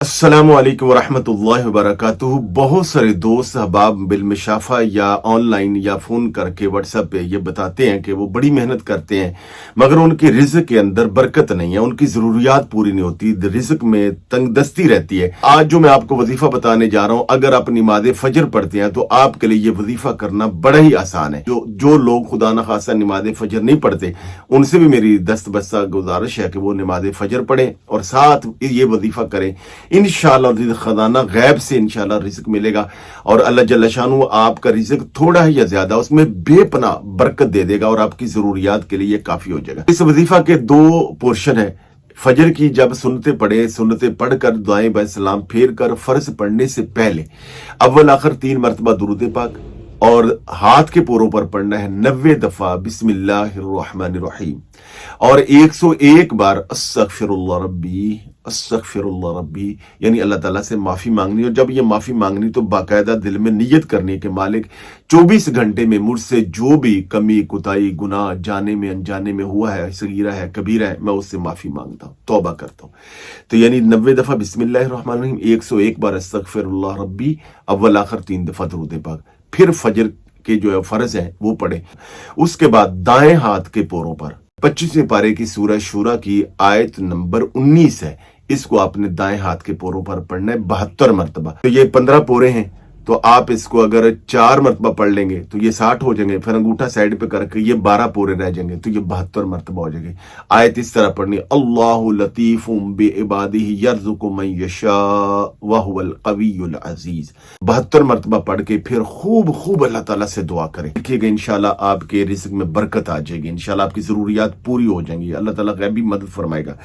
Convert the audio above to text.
अस्सलामु अलैकुम वरहमतुल्लाहि वबरकातुहू। बहुत सारे दोस्त अहबाब बिलमिशाफा या ऑनलाइन या फ़ोन करके व्हाट्सएप पे ये बताते हैं कि वो बड़ी मेहनत करते हैं मगर उनके रिज़्क के अंदर बरकत नहीं है, उनकी ज़रूरियात पूरी नहीं होती, रिज़्क में तंगदस्ती रहती है। आज जो मैं आपको वजीफ़ा बताने जा रहा हूँ, अगर आप नमाज़ फजर पढ़ते हैं तो आपके लिए ये वजीफ़ा करना बड़ा ही आसान है। जो लोग खुदा न खासा नमाज फजर नहीं पढ़ते, उनसे भी मेरी दस्तबस्ता गुजारिश है कि वो नमाज फजर पढ़ें और साथ ये वजीफ़ा करें। इंशाअल्लाह खजाना गैब से इंशाअल्लाह रिज़्क मिलेगा और अल्लाह जल्ल शानु आपका रिज़्क थोड़ा ही या ज्यादा उसमें बेपनाह बरकत दे देगा और आपकी जरूरियात के लिए काफी हो जाएगा। इस वजीफा के दो पोर्शन है। फजर की जब सुन्नतें पढ़े, सुन्नतें पढ़कर दुआएं ब सलाम फेर कर फर्ज पढ़ने से पहले अव्वल आखिर 3 मरतबा दुरूद पाक और हाथ के पोरों पर पढ़ना है 90 दफा बिस्मिल्लाहिर्रहमानिर्रहीम और 101 बार अस्तगफिरुल्लाह रब्बी यानी अल्लाह ताला से माफी मांगनी। और जब ये माफी मांगनी तो बाकायदा दिल में नियत करनी कि मालिक 24 घंटे में मुझसे जो भी कमी कुताई गुनाह जाने में अनजाने में हुआ है, सगीरा है कबीरा है, मैं उससे माफी मांगता हूँ, तौबा करता हूँ। तो यानी 90 दफा बिस्मिल्लाहिर्रहमानिर्रहीम, 101 बार अस्तगफिरुल्लाह रब्बी, अव्वल आखिर 3 दफा दुरूद पाक, फिर फजर के जो है फर्ज है वो पढ़े। उसके बाद दाएं हाथ के पोरों पर 25वें पारे की सूरह शूरा की आयत नंबर 19 है, इसको आपने दाएं हाथ के पोरों पर पढ़ना है 72 मरतबा। तो ये 15 पोरे हैं, तो आप इसको अगर 4 मरतबा पढ़ लेंगे तो ये 60 हो जाएंगे, फिर अंगूठा साइड पे करके ये 12 पोरे रह जाएंगे, तो ये 72 मरतबा हो जाएंगे। आयत इस तरह पढ़नी, अल्लाहु लतीफुम बिइबादिही यर्ज़ुकु मन यशा व हुवल क़वियुल अज़ीज़। 72 मरतबा पढ़ के फिर खूब अल्लाह ताला से दुआ करें। देखिएगा इंशाल्लाह आपके रिज़्क में बरकत आ जाएगी, इंशाल्लाह आपकी जरूरियात पूरी हो जाएंगी, अल्लाह ताला गैबी मदद फरमाएगा।